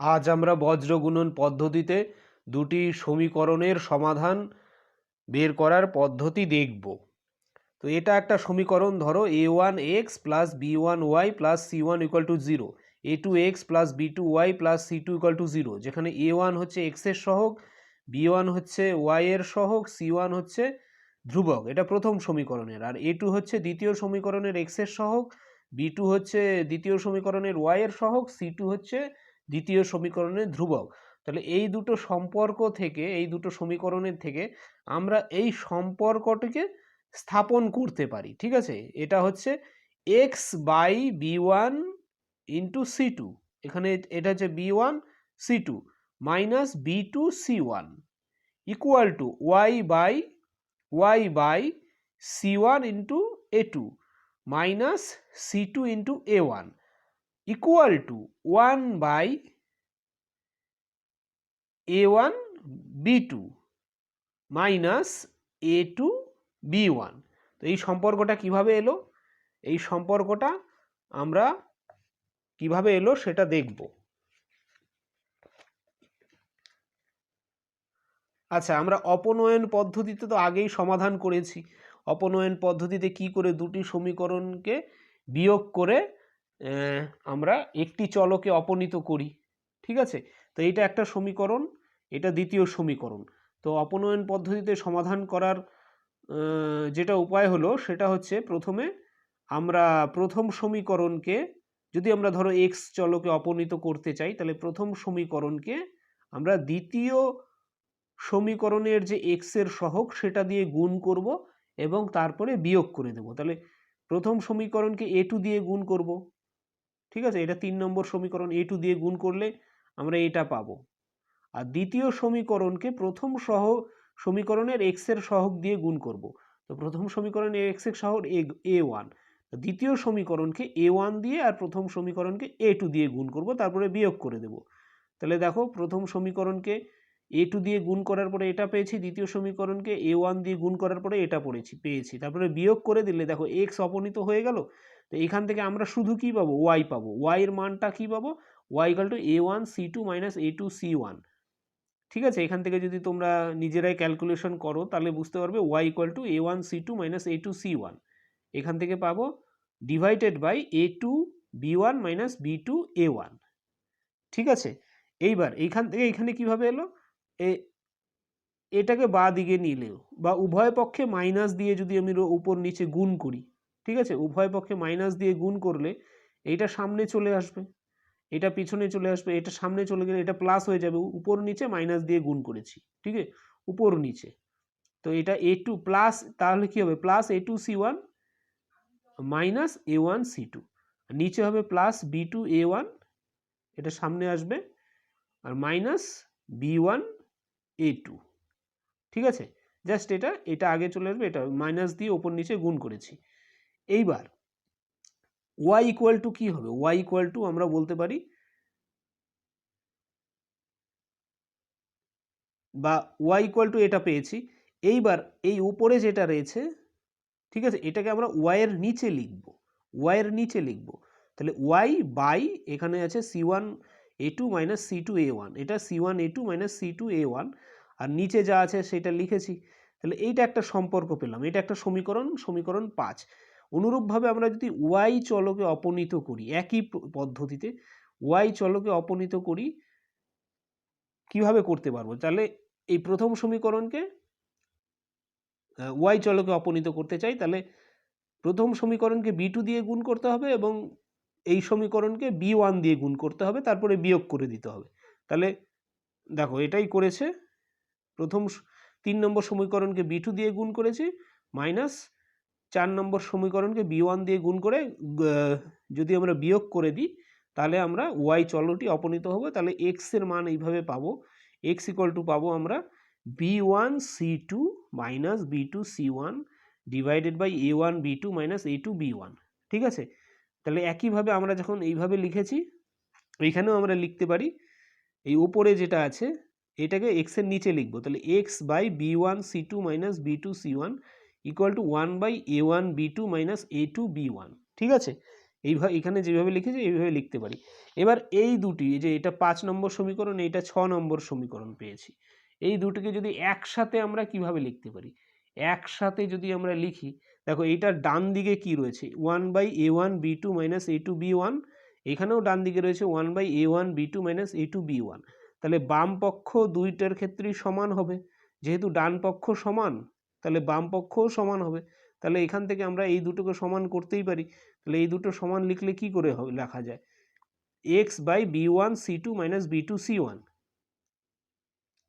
আজ আমরা বজ্রগুণন পদ্ধতিতে দুটি সমীকরণের সমাধান বের করার পদ্ধতি দেখব। তো এটা একটা সমীকরণ, ধরো a1x plus b1y plus c1 equal to 0, a2x plus b2y plus c2 equal to 0, যেখানে a1 হচ্ছে x এর সহগ, b1 হচ্ছে y এর সহগ, c1 হচ্ছে ধ্রুবক। এটা প্রথম সমীকরণের। আর a2 হচ্ছে দ্বিতীয় সমীকরণের x এর সহগ, b2 হচ্ছে দ্বিতীয় সমীকরণের y এর সহগ, c2 হচ্ছে দ্বিতীয় সমীকরণের ধ্রুবক। তাহলে এই দুটো সম্পর্ক থেকে, এই দুটো সমীকরণের থেকে আমরা এই সম্পর্কটিকে স্থাপন করতে পারি। ঠিক আছে, এটা হচ্ছে x by b one into c two, এখানে এটা হচ্ছে b one c two minus b two c one equal to y by c one into a two minus c two into a one equal to one by a one b two minus a two b one. তো এই সম্পর্কটা কিভাবে এলো, এই সম্পর্কটা আমরা কিভাবে এলো সেটা দেখব। আচ্ছা, আমরা অপনয়ন পদ্ধতিতে তো আগেই সমাধান করেছি। অপনয়ন পদ্ধতিতে কি করে দুটি সমীকরণকে বিয়োগ করে আমরা একটি চলকে অপনীত করি। ঠিক আছে, তো এইটা একটা সমীকরণ, এটা দ্বিতীয় সমীকরণ। তো অপনয়ন পদ্ধতিতে সমাধান করার যেটা উপায় হলো সেটা হচ্ছে, প্রথমে আমরা প্রথম সমীকরণকে, যদি আমরা ধরো এক্স চলকে অপনীত করতে চাই, তাহলে প্রথম সমীকরণকে আমরা দ্বিতীয় সমীকরণের যে এক্স এর সহগ সেটা দিয়ে গুণ করব এবং তারপরে বিয়োগ করে দেব। তাহলে প্রথম সমীকরণকে এ টু দিয়ে গুণ করব। ঠিক আছে, এটা 3 নম্বর সমীকরণ, এ টু দিয়ে গুণ করলে আমরা এটা পাবো। আর দ্বিতীয় সমীকরণকে প্রথম সমীকরণের এক্স এর সহগ দিয়ে গুণ করব। তো প্রথম সমীকরণের এক্স এর সহগ এ ওয়ান, দ্বিতীয় সমীকরণকে এ ওয়ান দিয়ে আর প্রথম সমীকরণকে এ টু দিয়ে গুণ করব, তারপরে বিয়োগ করে দেব। তাহলে দেখো, প্রথম সমীকরণকে এ টু দিয়ে গুণ করার পরে এটা পেয়েছি, দ্বিতীয় সমীকরণকে এ ওয়ান দিয়ে গুণ করার পরে এটা পেয়েছি, তারপরে বিয়োগ করে দিলে দেখো এক্স অপনীত হয়ে গেল। তো এখান থেকে আমরা শুধু কি পাবো, ওয়াই পাবো। ওয়াই এর মানটা কি পাবো, y equal to a one c two minus a two c one. ঠিক আছে, এখান থেকে যদি তোমরা নিজেরাই ক্যালকুলেশন করো তাহলে বুঝতে পারবে y equal to a one c two minus a two c one, এখান থেকে পাবো divided by a two b one minus b two a one. ঠিক আছে, এইবার এইখান থেকে এখানে কিভাবে এলো, এটাকে বা দিকে নিলেও বা উভয় পক্ষে মাইনাস দিয়ে যদি আমি উপর নিচে গুণ করি, ঠিক আছে, উভয় পক্ষে মাইনাস দিয়ে গুণ করলে এইটা সামনে চলে আসবে, এটা পিছনে চলে আসবে, এটা সামনে চলে গেলে এটা প্লাস হয়ে যাবে, উপর নিচে মাইনাস দিয়ে গুণ করেছি। ঠিক আছে, উপর নিচে, তো এটা এ টু প্লাস, তাহলে কি হবে, প্লাস এ টু সি ওয়ান মাইনাস এ ওয়ান সি টু, নিচে হবে plus B two a one, এটা সামনে আসবে, আর মাইনাস বি ওয়ান এ টু। ঠিক আছে, জাস্ট এটা আগে চলে আসবে, এটা মাইনাস দিয়ে ওপর নিচে গুণ করেছি। এইবার ওয়াই ইকুয়াল টু কি হবে, ওয়াই ইকুয়াল টু আমরা বলতে পারি, বা ওয়াই ইকুয়াল টু এটা পেয়েছি। এইবার এই উপরে যেটা রয়েছে, ঠিক আছে, এটাকে আমরা ওয়াই এর নিচে লিখব, ওয়াই এর নিচে লিখব। তাহলে ওয়াই বাই, এখানে আছে C one A two minus c two a one, এটা C one A two minus c two a one, আর নিচে যা আছে সেটা লিখেছি। তাহলে এইটা একটা সম্পর্ক পেলাম, এটা একটা সমীকরণ, সমীকরণ 5। অনুরূপভাবে আমরা যদি ওয়াই চলকে অপনীত করি, একই পদ্ধতিতে ওয়াই চলকে অপনীত করি, কিভাবে করতে পারবো, তাহলে এই প্রথম সমীকরণকে ওয়াই চলকে অপনীত করতে চাই, তাহলে প্রথম সমীকরণকে বি টু দিয়ে গুণ করতে হবে এবং এই সমীকরণকে বি ওয়ান দিয়ে গুণ করতে হবে, তারপরে বিয়োগ করে দিতে হবে। তাহলে দেখো, এটাই করেছে, প্রথম 3 নম্বর সমীকরণকে বি টু দিয়ে গুণ করেছি, মাইনাস 4 নম্বর সমীকরণকে বি ওয়ান দিয়ে গুণ করে যদি আমরা বিয়োগ করে দিই, তাহলে আমরা ওয়াই চলটি অপনীত হবে। তাহলে এক্স এর মান এইভাবে পাবো, এক্স ইকুয়াল টু পাবো আমরা b one c two minus b two c one divided by a one b two minus a two b one. ঠিক আছে, তাহলে একইভাবে আমরা যখন এইভাবে লিখেছি, এইখানেও আমরা লিখতে পারি, এই উপরে যেটা আছে এটাকে এক্স এর নিচে লিখবো, তাহলে x by b one c two minus b two c one equal to one by a one b two minus a two b one. ঠিক আছে, এইভাবে এখানে যেভাবে লিখেছি এইভাবে লিখতে পারি। এবার এই দুটি, যে এটা 5 নম্বর সমীকরণ, এইটা 6 নম্বর সমীকরণ পেয়েছি, এই দুটিকে যদি একসাথে আমরা কিভাবে লিখতে পারি, একসাথে যদি আমরা লিখি, দেখো এইটার ডান দিকে কি রয়েছে, 1/a1b2 - a2b1, এখানেও ডান দিকে রয়েছে 1/a1b2 - a2b1। তাহলে বাম পক্ষ দুইটার ক্ষেত্রেই সমান হবে, যেহেতু ডান পক্ষ সমান তাহলে বাম পক্ষও সমান হবে। তাহলে এখান থেকে আমরা এই দুটোকে সমান করতেই পারি। তাহলে এই দুটো সমান লিখলে কি করে লেখা যায়, x/b1c2 - b2c1,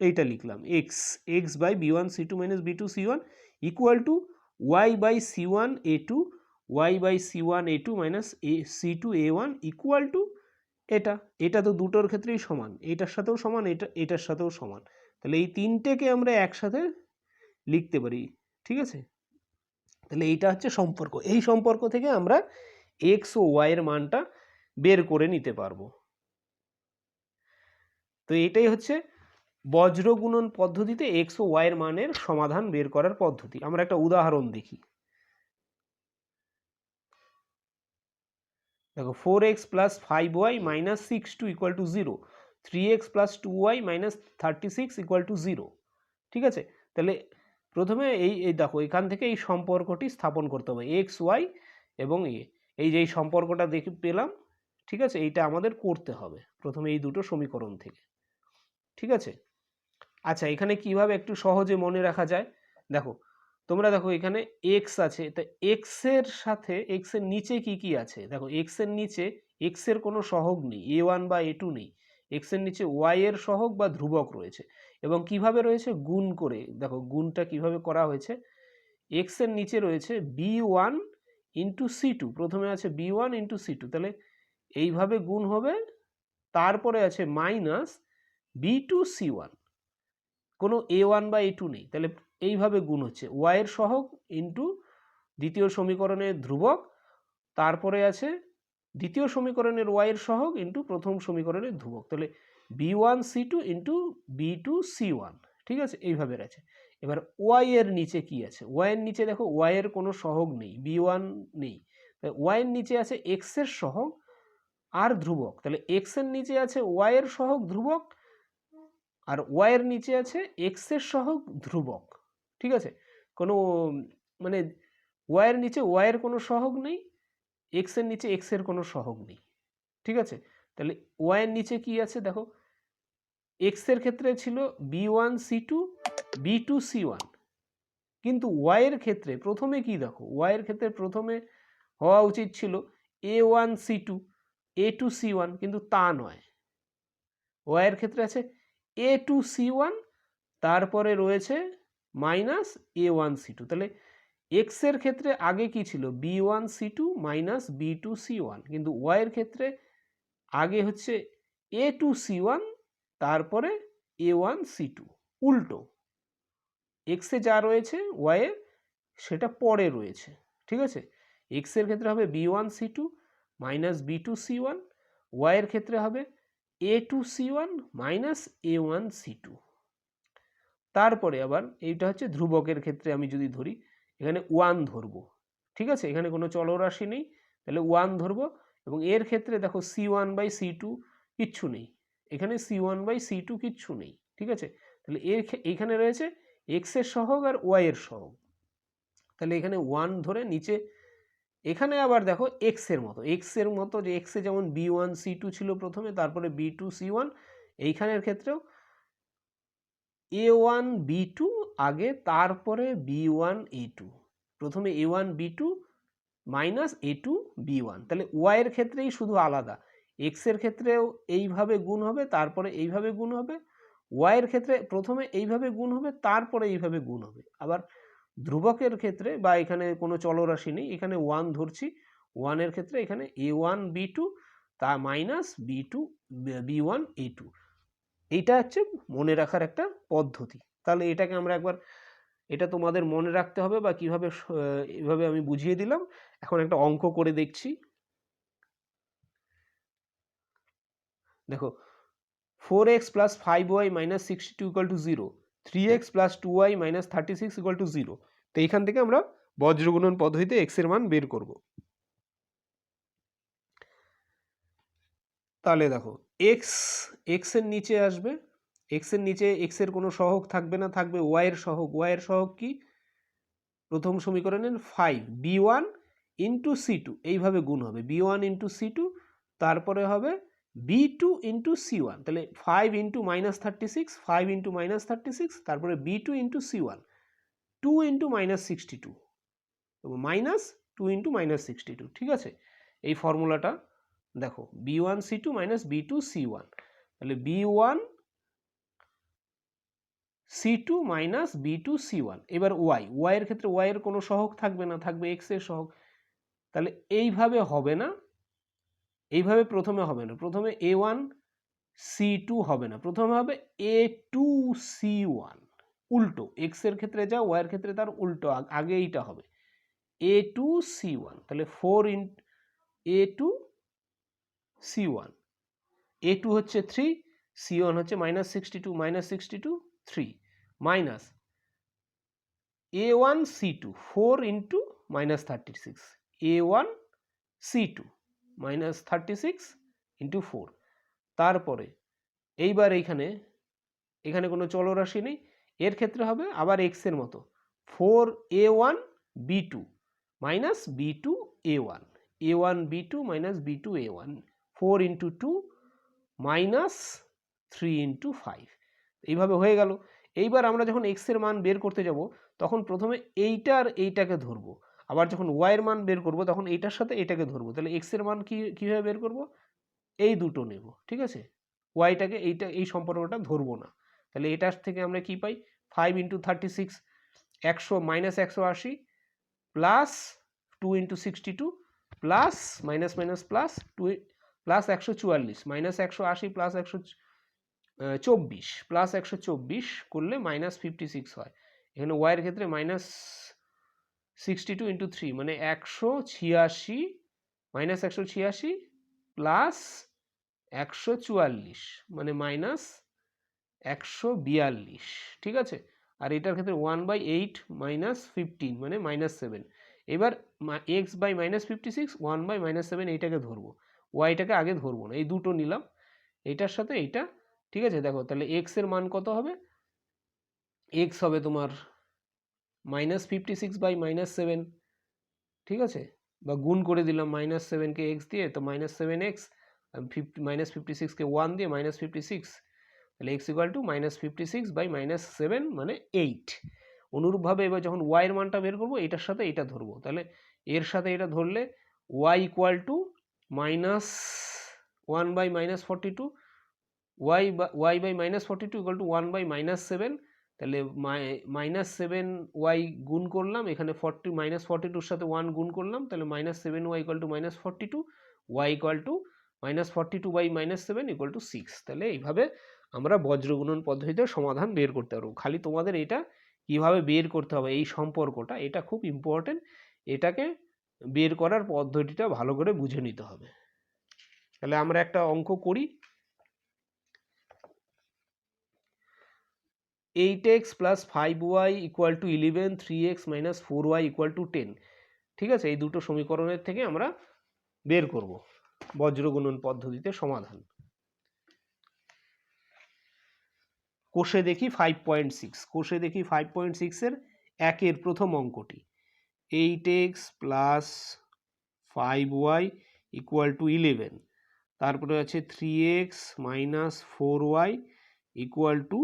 এইটা লিখলাম, x/b1c2 - b2c1 equal to y/c1a2 y/c1a2 - c2a1 equal to এটা। এটা তো দুটোর ক্ষেত্রেই সমান, এটার সাথেও সমান, এটার সাথেও সমান। তাহলে এই তিনটেকে আমরা একসাথে লিখতে পারি, ঠিক আছে। তাহলে এইটা হচ্ছে সম্পর্ক, এই সম্পর্ক থেকে আমরা এক্স ও ওয়াই এর মানটা বের করে নিতে পারবো। তো এটাই হচ্ছে বজ্র গুণন পদ্ধতিতে এক্স ও ওয়াই এর মানের সমাধান বের করার পদ্ধতি। আমরা একটা উদাহরণ দেখি। দেখো 4x + 5y - 62 = 0, 3x + 2y - 36 = 0, ঠিক আছে। তাহলে প্রথমে এই দেখো এখান থেকে এই সম্পর্কটি স্থাপন করতে হবে, এক্স ওয়াই এবং এই যে এই সম্পর্কটা দেখে পেলাম, ঠিক আছে, এইটা আমাদের করতে হবে প্রথমে এই দুটো সমীকরণ থেকে, ঠিক আছে। আচ্ছা, এখানে কিভাবে একটু সহজে মনে রাখা যায়, দেখো তোমরা দেখো এখানে এক্স আছে, তা এক্স এর সাথে এক্স এর নিচে কি কি আছে, দেখো এক্স এর নিচে এক্স এর কোনো সহগ নেই, a1 বা a2 নেই, এক্স এর নিচে ওয়াই এর সহগ বা ধ্রুবক রয়েছে। এবং কিভাবে রয়েছে, গুণ করে, দেখো গুণটা কিভাবে করা হয়েছে, এক্স এর নিচে রয়েছে b1 * c2, প্রথমে আছে b1 * c2, তাহলে এইভাবে গুণ হবে, তারপরে আছে মাইনাস b2c1, কোনো a1 বা a2 নেই, তাহলে এইভাবে গুণ হচ্ছে ওয়াই এর সহগ ইন্টু দ্বিতীয় সমীকরণের ধ্রুবক, তারপরে আছে দ্বিতীয় সমীকরণের ওয়াই এর সহগ ইন্টু প্রথম সমীকরণের ধ্রুবক, তাহলে b1c2 * b2c1, ঠিক আছে, এইভাবে আছে। এবার ওয়াই এর নিচে কি আছে, ওয়াই এর নিচে দেখো ওয়াই এর কোনো সহগ নেই, b1 নেই, ওয়াই এর নিচে আছে এক্স এর সহগ আর ধ্রুবক, তাহলে এক্স এর নিচে আছে ওয়াই এর সহগ ধ্রুবক, আর ওয়াই এর নিচে আছে এক্স এর সহগ ধ্রুবক, ঠিক আছে। কোনো মানে ওয়াই এর নিচে ওয়াই এর কোনো সহগ নেই, এক্স এর নিচে এক্স এর কোনো সহগ নেই, ঠিক আছে। তাহলে ওয়াই এর নিচে কি আছে, দেখো এক্স এর ক্ষেত্রে ছিল b1c2 b2c1, কিন্তু ওয়াই এর ক্ষেত্রে প্রথমে কি, দেখো ওয়াই এর ক্ষেত্রে প্রথমে হওয়া উচিত ছিল a1c2 a2c1, কিন্তু তা নয়, ওয়াই এর ক্ষেত্রে আছে a2c1, তারপরে রয়েছে মাইনাস a1c2, তাহলে এক্স এর ক্ষেত্রে আগে কি ছিল b1c2 - b2c1, কিন্তু ওয়াই এর ক্ষেত্রে আগে হচ্ছে a2c1 তারপরে a1c2, উল্টো এক্স এ যা রয়েছে ওয়াই এ সেটা পরে রয়েছে, ঠিক আছে। এক্স এর ক্ষেত্রে হবে b1c2 - b2c1, ওয়াই এর ক্ষেত্রে হবে a2c1 - a1c2। তারপরে আবার এইটা হচ্ছে ধ্রুবকের ক্ষেত্রে আমি যদি ধরি, এখানে 1 ধরবো, ঠিক আছে, এখানে কোনো চলরাশি নেই, তাহলে 1 ধরবো, এবং এর ক্ষেত্রে দেখো c1/c2 কিচ্ছু নেই, এখানে c1/c2 কিচ্ছু নেই, ঠিক আছে। তাহলে এইখানে রয়েছে এক্স এর সহগ আর ওয়াই এর সহগ, তাহলে এখানে 1 ধরে নিচে, এখানে আবার দেখো এক্স এর মতো যে এক্স এ যেমন b1c2 ছিল প্রথমে, তারপরে b2c1, এইখানের ক্ষেত্রেও a1 b2 আগে, তারপরে b1 a2, প্রথমে a1 b2 minus a2 b1, তাহলে ওয়াই এর ক্ষেত্রেই শুধু আলাদা, এক্স এর ক্ষেত্রেও এইভাবে গুণ হবে, তারপরে এইভাবে গুণ হবে, ওয়াই এর ক্ষেত্রে প্রথমে এইভাবে গুণ হবে, তারপরে এইভাবে গুণ হবে। আবার ধ্রুবকের ক্ষেত্রে বা এখানে কোনো চলরাশি নেই, এখানে 1 ধরছি, 1 এর ক্ষেত্রে এখানে a1 b2 তা মাইনাস b1 a2, এইটা হচ্ছে মনে রাখার একটা পদ্ধতি। তাহলে এটাকে আমরা একবার, এটা তোমাদের মনে রাখতে হবে, বা কিভাবে এভাবে আমি বুঝিয়ে দিলাম। এখন একটা অঙ্ক করে দেখছি, দেখো 4x + 5y - 62 = 0, 3x + 2y - 36 = 0, তো এইখান থেকে আমরা বজ্রগুণন পদ্ধতিতে x এর মান বের করব। তাহলে দেখো এক্স এর নিচে আসবে, এক্স এর নিচে এক্স এর কোনো সহগ থাকবে না, থাকবে ওয়াই এর সহগ। ওয়াই এর সহগ কি? প্রথম সমীকরণের 5 b1 ইন্টু c2 এইভাবে গুণ হবে, b1 ইন্টু c2, তারপরে হবে b2 ইন্টু c1। তাহলে 5 ইন্টু -36, 5 ইন্টু -36, তারপরে b2 into c1, 2 into -62, -2 into -62। ঠিক আছে, এই ফর্মুলাটা দেখো, b1 c2 minus b2 c1, তাহলে b1 c2 minus b2 c1। এবার ওয়াই এর ক্ষেত্রে ওয়াই এর কোনো সহগ থাকবে না, থাকবে এক্স এর সহগ। তাহলে এইভাবে হবে না, এইভাবে প্রথমে হবে না, প্রথমে a1 c2 হবে না, প্রথমে হবে a2 c1, উল্টো, এক্স এর ক্ষেত্রে যা ওয়াই এর ক্ষেত্রে তার উল্টো, আগে এইটা হবে a2 c1। তাহলে 4 ইন্টু a2 c1, a2 হচ্ছে 3, c1 হচ্ছে -62, -62 3, minus a1 c2 4 into -36, a1 c2 -36 into 4। তারপরে এইবার এখানে কোনো চলরাশি নেই, এর ক্ষেত্রে হবে আবার এক্স এর মতো 4a1 b2 minus b2 a1, a1 b2 minus b2 a1, 4 into 2 minus 3 into 5। এইভাবে হয়ে গেল। এইবার আমরা যখন এক্স এর মান বের করতে যাব তখন প্রথমে এইটা আর এইটাকে ধরবো, আবার যখন ওয়াই এর মান বের করব তখন এইটার সাথে এটাকে ধরবো। তাহলে এক্স এর মান কিভাবে বের করব? এই দুটো নেব, ঠিক আছে, ওয়াইটাকে এই সম্পর্কটা ধরবো না। তাহলে এটার থেকে আমরা কি পাই? 5 into 36 100 - 180 plus 2 into 62 plus minus minus plus 2 plus 144 -180 plus 124 plus 124 করলে -56 হয়। এখানে ওয়াই এর ক্ষেত্রে -62 ইন্টু 3 মানে 186 -186 প্লাস 144 মানে -142। ঠিক আছে, আর এটার ক্ষেত্রে 1/8 -15 মানে -7। এবার এক্স বাই -56 1/-7 এইটাকে ধরবো, ওয়াইটাকে আগে ধরবো না, এই দুটো নিলাম এইটার সাথে এইটা। ঠিক আছে, দেখো তাহলে এক্স এর মান কত হবে? এক্স হবে তোমার -56/-7, ঠিক আছে, বা গুণ করে দিলাম -7কে এক্স দিয়ে, তো -7x, -56কে 1 দিয়ে -56, তাহলে x ইকুয়াল টু -56/-7 মানে 8। অনুরূপভাবে এবার যখন y এর মানটা বের করবো এটার সাথে এটা ধরবো, তাহলে এর সাথে এটা ধরলে y equal two -1/-42, y/-42 equal to 1/-7। তাহলে -7y গুণ করলাম, এখানে -42 সাথে 1 গুণ করলাম, তাহলে -7y equal to -42, y equal two -42/-7 equal to 6। তাহলে এইভাবে আমরা বজ্রগুণন পদ্ধতিতে সমাধান বের করতে পারবো। খালি তোমাদের এটা কিভাবে বের করতে হবে এই সম্পর্কটা, এটা খুব ইম্পর্টেন্ট, এটাকে বের করার পদ্ধতিটা ভালো করে বুঝে নিতে হবে। তাহলে আমরা একটা অঙ্ক করি। 8x plus 5y equal to 11, 3x minus 4y equal to 10। ঠিক আছে, এই দুটো সমীকরণের থেকে আমরা বের করব বজ্রগুণন পদ্ধতিতে সমাধান। কোষে দেখি 5.6, কোষে দেখি 5.6 এর একের প্রথম অঙ্কটি, 8x plus 5y equal to 11, তারপরে আছে 3x minus 4y equal to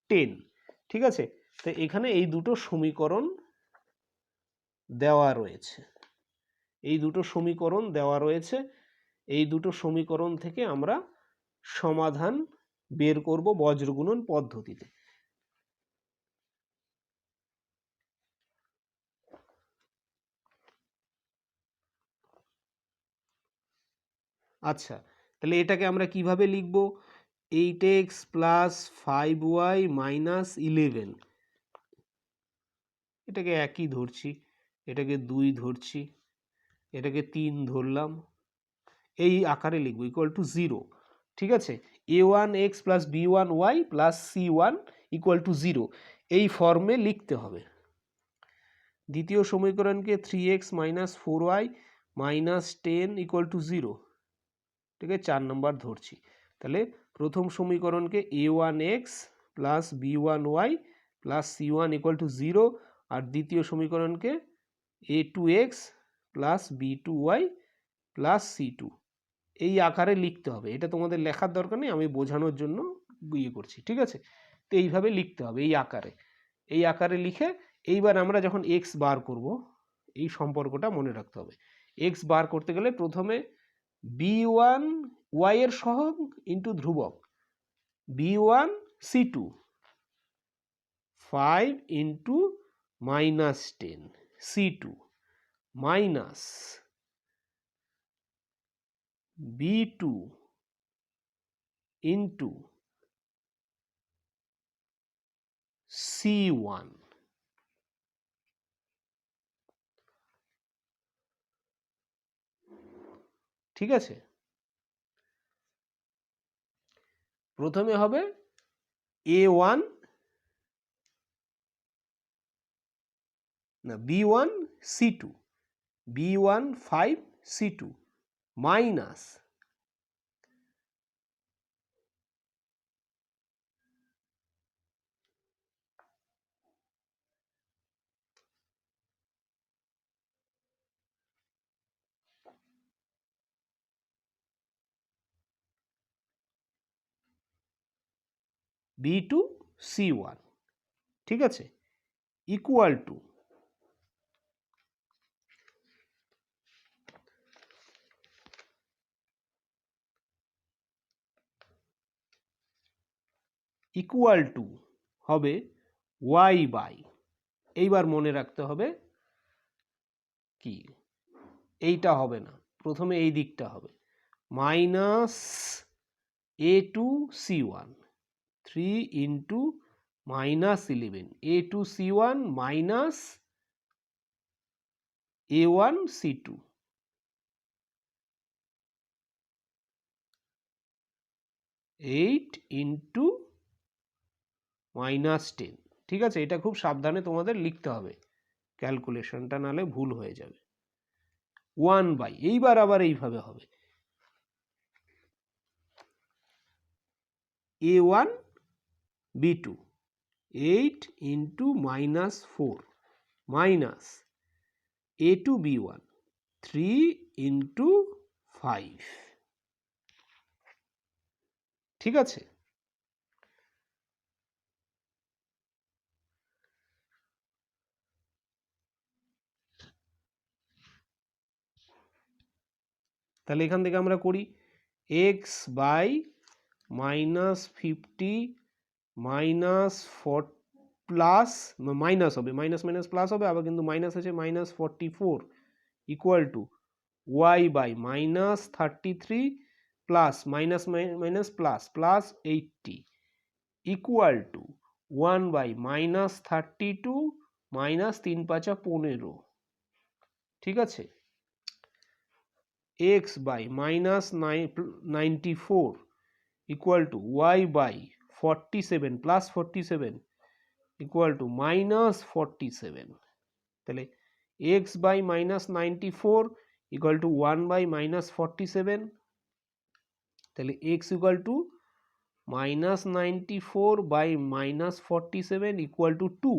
10। ঠিক আছে, তো এখানে এই দুটো সমীকরণ দেওয়া রয়েছে, এই দুটো সমীকরণ দেওয়া রয়েছে, এই দুটো সমীকরণ থেকে আমরা সমাধান বের করব বজ্রগুণন পদ্ধতিতে। আচ্ছা, তাহলে এটাকে আমরা কিভাবে লিখব? 8x প্লাস 5y মাইনাস 11, এটাকে একই ধরছি, এটাকে 2 ধরছি, এটাকে 3 ধরলাম, এই আকারে লিখব, ইকুয়াল টু 0। ঠিক আছে, a1x plus b1y plus c1 equal to 0 এই ফর্মে লিখতে হবে। দ্বিতীয় সমীকরণকে 3x minus 4y minus 10 equal to 0, ঠিক আছে, 4 নম্বর ধরছি। তাহলে প্রথম সমীকরণকে a1x plus b1y plus c1 equal to 0, আর দ্বিতীয় সমীকরণকে a2x plus b2y plus c2 এই আকারে লিখতে হবে। এটা তোমাদের লেখার দরকার নেই, আমি বোঝানোর জন্য ইয়ে করছি, ঠিক আছে। তো এইভাবে লিখতে হবে, এই আকারে লিখে এইবার আমরা যখন এক্স বার করব, এই সম্পর্কটা মনে রাখতে হবে। এক্স বার করতে গেলে প্রথমে b1 y এর সহগ ইন্টু ধ্রুবক b1 c2 5 into minus 10 c2 minus b2 into c1। ঠিক আছে, প্রথমে হবে a1 না b1 c2 b1 5 c2 minus b2 c1। ঠিক আছে, ইকুয়াল টু হবে y বাই, এইবার মনে রাখতে হবে কি, এইটা হবে না, প্রথমে এই দিকটা হবে minus a2 c1 3 into minus 11 a2 c1 minus a1 c2 8 into minus 10। ঠিক আছে, এটা খুব সাবধানে তোমাদের লিখতে হবে, ক্যালকুলেশনটা নালে ভুল হয়ে যাবে। 1 বাই, এইবার আবার এইভাবে হবে a1 b2 8 into minus 4 minus a2 b1 3 into 5। ঠিক আছে, তাহলে এখান থেকে আমরা করি x by minus 50 minus 4 plus minus হবে, মাইনাস মাইনাস প্লাস হবে, আবার কিন্তু মাইনাস আছে minus 44 equal to y by minus 33 plus minus minus plus plus 80 equal to 1 by minus 32 minus 3 5 15। ঠিক আছে, x by minus 94 equal to y by 47 plus 47 equal to minus 47। তাহলে x by minus 94 equal to 1 by minus 47, তাহলে x equal to minus 94 by minus 47 equal to 2।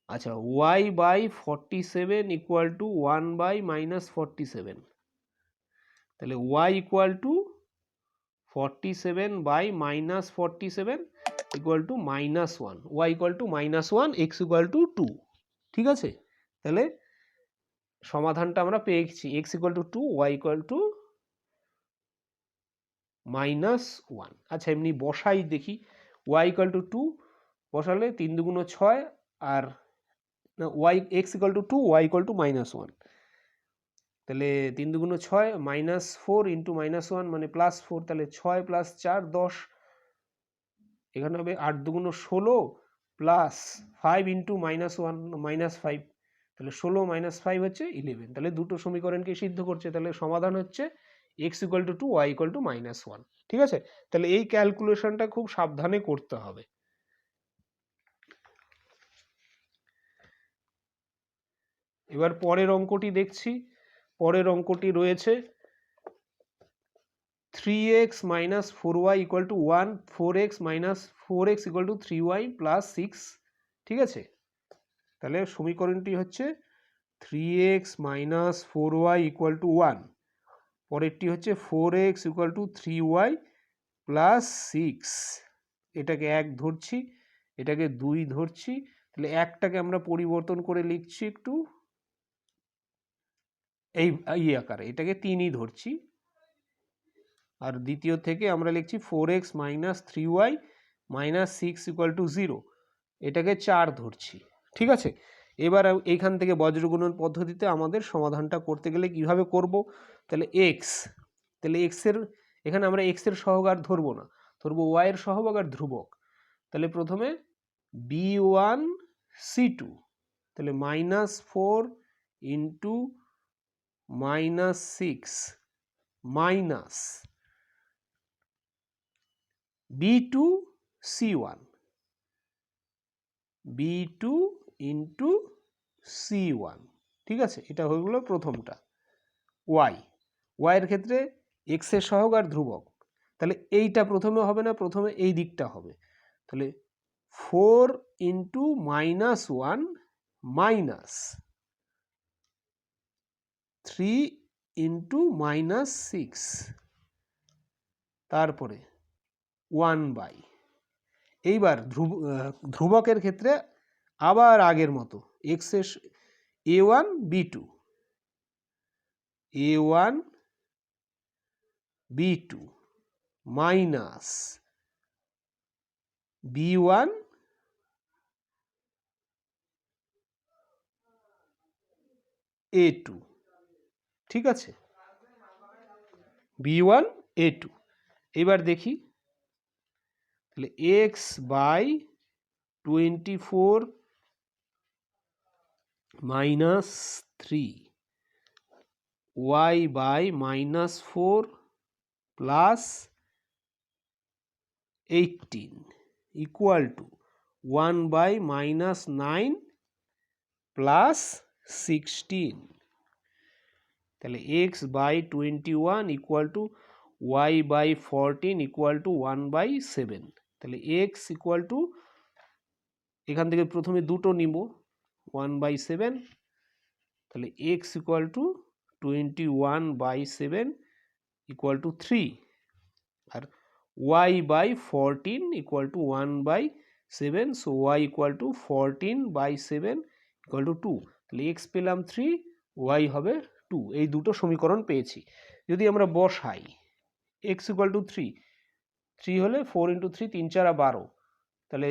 আচ্ছা, y by 47 equal to 1 by minus 47, তাহলে y equal to 47 by minus 47 equal to minus 1, y equal to minus 1, x equal to 2। ঠিক আছে, তাহলে সমাধানটা আমরা পেয়ে গেছি, x equal to 2, y equal to minus 1। আচ্ছা, এমনি বসাই দেখি, y ইকুয়াল টু 2 বসালে 3 দুগুণ 6, আর y x equal to 2, y equal to minus 1, তাহলে 3 দুগুণ 6 মাইনাস 4 ইন্টু মাইনাস 1 মানে প্লাস 4, তাহলে 6 প্লাস 4 10, এখানে হবে 8 দুগুণ 16 প্লাস 5 ইন্টু মাইনাস 1 মাইনাস 5, তাহলে 16 মাইনাস 5 হচ্ছে 11। তাহলে দুটো সমীকরণকে সিদ্ধ করছে, তাহলে সমাধান হচ্ছে x equal to 2, y equal to minus 1। ঠিক আছে, তাহলে এই ক্যালকুলেশনটা খুব সাবধানে করতে হবে। এবার পরের অঙ্কটি দেখছি, পরের অঙ্কটি রয়েছে 3x minus 4y equal to 1, 4x minus 4x equal to 3y plus 6, ঠিক আছে? তাহলে সমীকরণটি হচ্ছে 3x minus 4y equal to 1, পরেরটি হচ্ছে 4x equal to 3y plus 6, এটাকে 1 ধরছি, এটাকে 2 ধরছি, তাহলে একটাকে আমরা পরিবর্তন করে লিখছি একটু এই আকারে, এটাকে 3ই ধরছি, আর দ্বিতীয় থেকে আমরা লিখছি 4x minus 3y minus 6 equal to 0, এটাকে 4 ধরছি, ঠিক আছে? এবার এইখান থেকে বজ্রগুণন পদ্ধতিতে আমাদের সমাধানটা করতে গেলে কিভাবে করব? তাহলে তাহলে এখানে আমরা x এর সহগ আর ধরবো না, ধরবো y এর সহগ আর ধ্রুবক। তাহলে প্রথমে b1 c2, তাহলে -4 into -6 minus b2 c1, b2 into c1, ঠিক আছে? এটা হয়ে গেল প্রথমটা। y এর ক্ষেত্রে x এর সহগ আর ধ্রুবক, তাহলে এইটা প্রথমে হবে না, প্রথমে এই দিকটা হবে। তাহলে 4 ইন্টু -1 মাইনাস 3 ইন্টু -6, তারপরে 1/, এইবার ধ্রুবকের ক্ষেত্রে আবার আগের মতো x এর a1 b2 minus b1 a2, ঠিক আছে? b1 a2, এবার দেখি, তাহলে x by 24 minus 3, y by -4 plus 18 equal to 1 by -9 plus 16, তাহলে x by 21 equal to y by 14 equal to 1/7, তাহলে x ইকুয়াল টু, এখান থেকে প্রথমে দুটো নিব 1/7, তাহলে x equal to 21/7 equal to 3, আর y by 14 equal to 1/7, so y equal to 14/7 equal to 2, তাহলে x পেলাম 3, y হবে 2, এই দুটো সমীকরণ পেয়েছি। যদি আমরা বসাই x ইকুয়াল টু 3 হলে 4 ইন্টু 3 3 4 12, তাহলে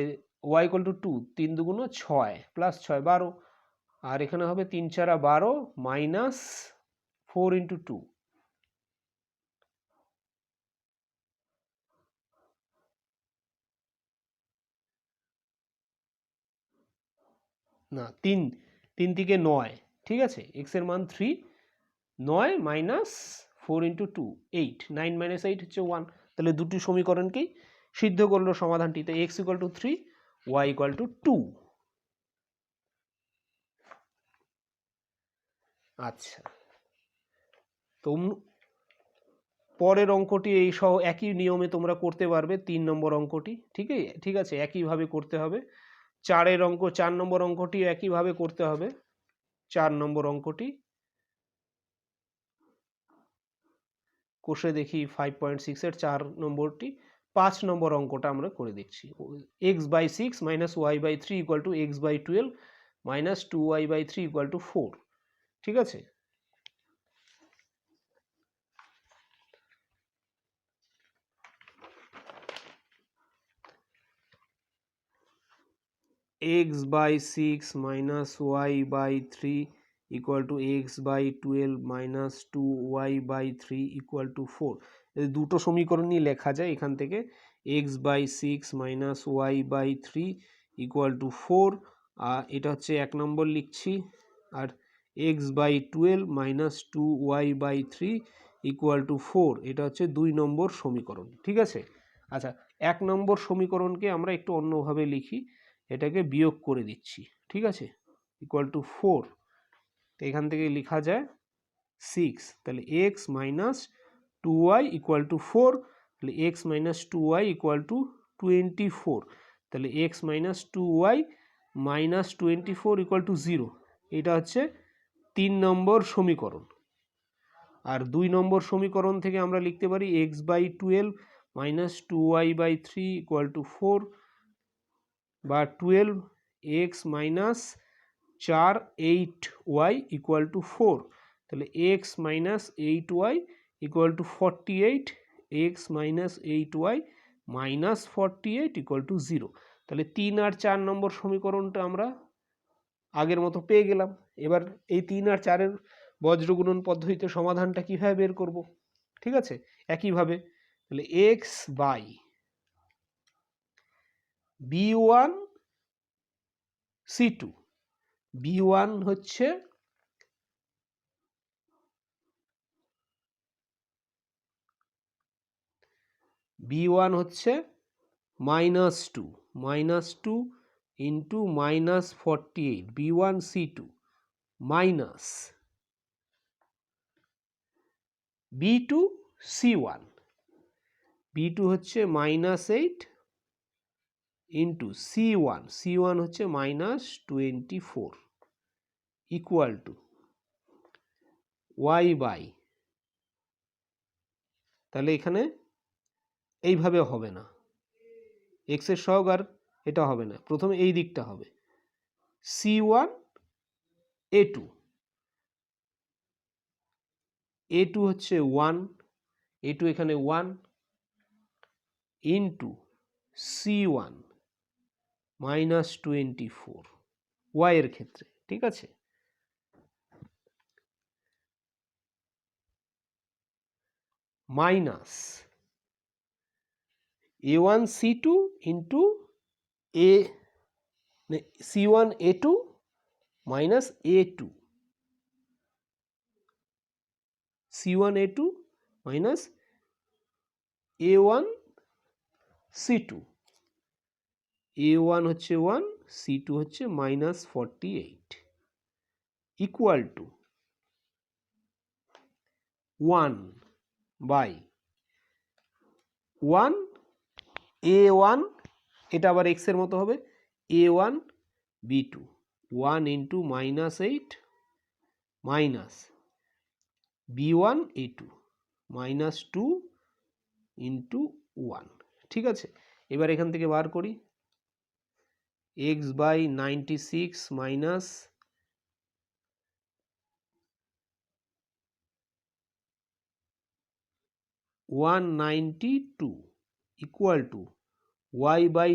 y ইকুয়াল টু 2, 3 দুগুণ 6 প্লাস 6 12, আর এখানে হবে 3 4 12 মাইনাস 4 ইন্টু 2, না 3 থেকে 9, ঠিক আছে? x এর মান 3, 9 মাইনাস 4 ইন্টু 2 8, 9 মাইনাস 8 হচ্ছে 1, তাহলে দুটি সমীকরণকেই সিদ্ধ করলো সমাধানটিতে, x equal to 3, y equal to 2। আচ্ছা, তো পরের অঙ্কটি এই সহ একই নিয়মে তোমরা করতে পারবে, 3 নম্বর অঙ্কটি, ঠিক আছে? একইভাবে করতে হবে। 4 নম্বর অঙ্কটি একইভাবে করতে হবে। 4 নম্বর অঙ্কটি কোষে দেখি 5.6 এর 4 নম্বরটি, 5 নম্বর অঙ্কটা আমরা করে দেখছি। x/6 minus y/3 equal to x/12 minus 2y/3 equal to 4, ঠিক আছে? x/6 minus y/3 equal to x/12 minus 2y/3 equal to 4, এই দুটো সমীকরণই লেখা যায় এখান থেকে। x/6 minus y/3 equal to 4, এটা হচ্ছে 1 নম্বর লিখছি, আর x/12 minus 2y/3 equal to 4, এটা হচ্ছে 2 নম্বর সমীকরণ, ঠিক আছে? আচ্ছা, 1 নম্বর সমীকরণকে আমরা একটু অন্যভাবে লিখি, এটাকে বিয়োগ করে দিচ্ছি, ঠিক আছে? ইকুয়াল টু 4, তো এখান থেকে লেখা যায় 6, তাহলে x minus 2y equal to 4, তাহলে x minus 2y equal to 24, তাহলে x minus 2y minus 24 equal to 0। এটা হচ্ছে 3 নম্বর সমীকরণ। আর 2 নম্বর সমীকরণ থেকে আমরা লিখতে পারি x by 12 minus 2y by 3 equal to 4, বা 12 x minus 4 8y equal to 4, তাহলে x minus 8y equal to 48, x minus 8y minus 48 equal to 0। তাহলে 3 আর 4 নম্বর সমীকরণটা আমরা আগের মতো পেয়ে গেলাম। এবার এই 3 আর 4-এর বজ্রগুণন পদ্ধতিতে সমাধানটা কিভাবে বের করব? ঠিক আছে, একইভাবে তাহলে x by b1 c2, b1 হচ্ছে -2 into minus 48, b1 c2 minus b2 c1, b2 হচ্ছে -8 ইন্টু c1 হচ্ছে -24 ইকুয়াল টু y বাই, তাহলে এখানে এইভাবে হবে না, x এর সহগ আর এটা হবে না, প্রথমে এই দিকটা হবে c1 a2 হচ্ছে 1, a2 এখানে 1 ইন্টু c1 -24 y এর ক্ষেত্রে, ঠিক আছে, minus a1 c2 into c1 a2 minus a2, c1 a2 minus a1 c2, a1 হচ্ছে 1, c2 হচ্ছে -48 ইকুয়াল টু 1 বাই 1 a1, এটা আবার x এর মতো হবে a1 b2, 1 into -8 minus b1 a2 -2 into 1, ঠিক আছে। এবার এখান থেকে বার করি x by 96 minus 192 equal to y by